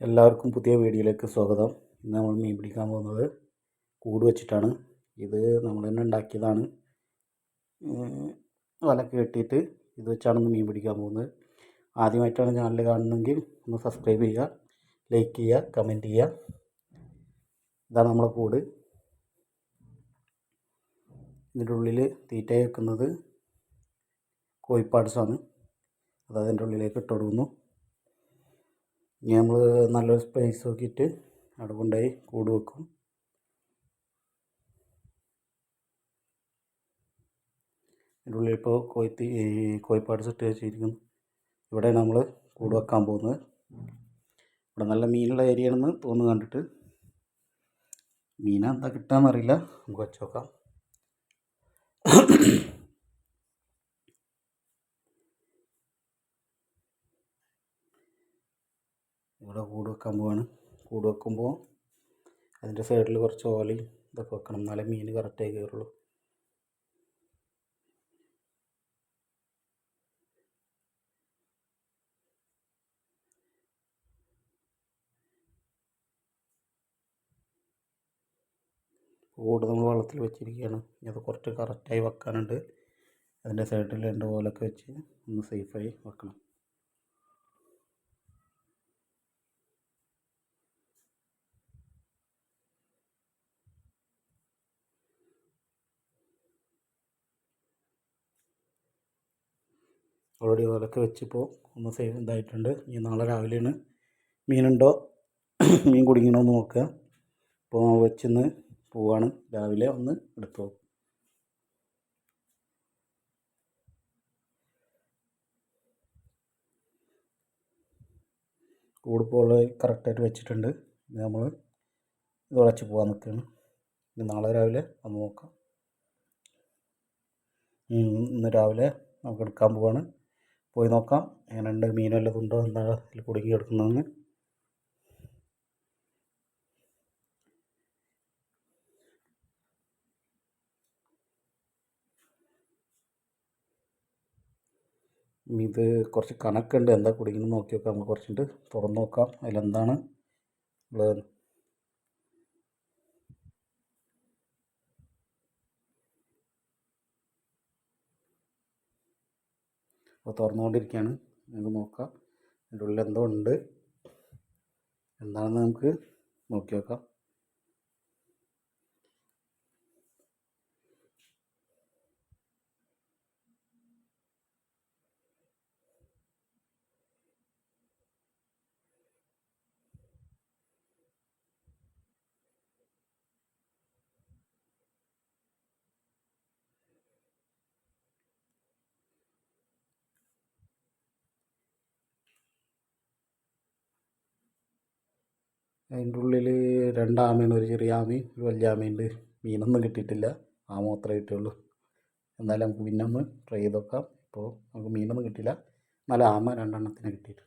എല്ലാവർക്കും പുതിയ വീഡിയോയിലേക്ക് സ്വാഗതം. ഇന്ന് നമ്മൾ മീൻ പിടിക്കാൻ പോകുന്നത് കൂട് വെച്ചിട്ടാണ്. ഇത് നമ്മൾ തന്നെ ഉണ്ടാക്കിയതാണ്. വലക്ക് കെട്ടിയിട്ട് ഇത് വെച്ചാണ് ഇന്ന് മീൻ പിടിക്കാൻ പോകുന്നത്. ആദ്യമായിട്ടാണ് ചാനൽ കാണുന്നതെങ്കിൽ ഒന്ന് സബ്സ്ക്രൈബ് ചെയ്യുക, ലൈക്ക് ചെയ്യുക, കമൻറ്റ് ചെയ്യുക. ഇതാണ് നമ്മളെ കൂട്. ഇതിൻ്റെ ഉള്ളിൽ തീറ്റ വെക്കുന്നത് കോഴിപ്പാട്സാണ്. അത് അതിൻ്റെ ഉള്ളിലേക്ക് ഇട്ട് കൊടുക്കുന്നു. ഇനി നമ്മൾ നല്ലൊരു സ്പേസ് നോക്കിയിട്ട് അവിടെ കൊണ്ടുപോയി കൂട് വെക്കും. ഇതിൻ്റെ ഉള്ളിൽ ഇപ്പോൾ കോഴിപ്പാട്സ് ഇട്ട് വെച്ചിരിക്കുന്നു. ഇവിടെ നമ്മൾ കൂട് വെക്കാൻ പോകുന്നത്. ഇവിടെ നല്ല മീനുള്ള ഏരിയയാണെന്ന് തോന്നുന്നു കണ്ടിട്ട്. മീനാ എന്താ കിട്ടാമെന്നറിയില്ല, നമുക്ക് വെച്ച് നോക്കാം. ഇവിടെ കൂട് വെക്കാൻ പോവാണ്. കൂട് വെക്കുമ്പോൾ അതിൻ്റെ സൈഡിൽ കുറച്ച് ഓലയും ഇതൊക്കെ വെക്കണം, എന്നാലേ മീൻ കറക്റ്റായി കയറുള്ളൂ. കൂട് നമ്മൾ വെള്ളത്തിൽ വെച്ചിരിക്കുകയാണ്. അത് കുറച്ച് കറക്റ്റായി വെക്കാനുണ്ട്. അതിൻ്റെ സൈഡിൽ രണ്ട് ഓലൊക്കെ വെച്ച് ഒന്ന് സേഫായി വെക്കണം. ഓൾറെഡി ഓലൊക്കെ വെച്ചിപ്പോൾ ഒന്ന് സേഫ് ഇതായിട്ടുണ്ട്. ഇനി നാളെ രാവിലെയാണ് മീനുണ്ടോ മീൻ കുടുങ്ങിണോ എന്ന് നോക്കുക. ഇപ്പോൾ വെച്ചിന്ന് പോവാണ്. രാവിലെ ഒന്ന് എടുത്തു നോക്കും. കൂടിപ്പോൾ കറക്റ്റായിട്ട് വെച്ചിട്ടുണ്ട്. ഇനി നമ്മൾ ഇത് ഉടച്ച് പോകാൻ നിൽക്കുകയാണ്. ഇനി നാളെ രാവിലെ ഒന്ന് നോക്കാം. ഇന്ന് രാവിലെ നമുക്ക് എടുക്കാൻ പോവാണ്. പോയി നോക്കാം എങ്ങനെയുണ്ട്, മീൻ വല്ലതും ഉണ്ടോ, എന്താ ഇതിൽ കുടുങ്ങി കിടക്കുന്നതെന്ന്. ഇത് കുറച്ച് കണക്കുണ്ട്, എന്താ കുടുങ്ങിയെന്ന് നോക്കി നോക്കാം. നമുക്ക് കുറച്ചിട്ട് തുറന്ന് നോക്കാം അതിലെന്താണ് ഉള്ളത്. അപ്പോൾ തുറന്നുകൊണ്ടിരിക്കുകയാണ്. നമുക്ക് നോക്കാം അതിൻ്റെ ഉള്ളിൽ എന്തോ ഉണ്ട്, എന്താണെന്ന് നമുക്ക് നോക്കി നോക്കാം. അതിൻ്റെ ഉള്ളിൽ രണ്ടാമയാണ്, ഒരു ചെറിയ ആമയും ഒരു വലിയ ആമയുണ്ട്. മീനൊന്നും കിട്ടിയിട്ടില്ല, ആമ മാത്രമേ കിട്ടിയുള്ളൂ. എന്നാലും നമുക്ക് പിന്നെ ഒന്ന് ട്രൈ ചെയ്ത് നോക്കാം. ഇപ്പോൾ നമുക്ക് മീനൊന്നും കിട്ടിയില്ല, എന്നാലും ആമ രണ്ടെണ്ണത്തിന് കിട്ടിയിട്ടുണ്ട്.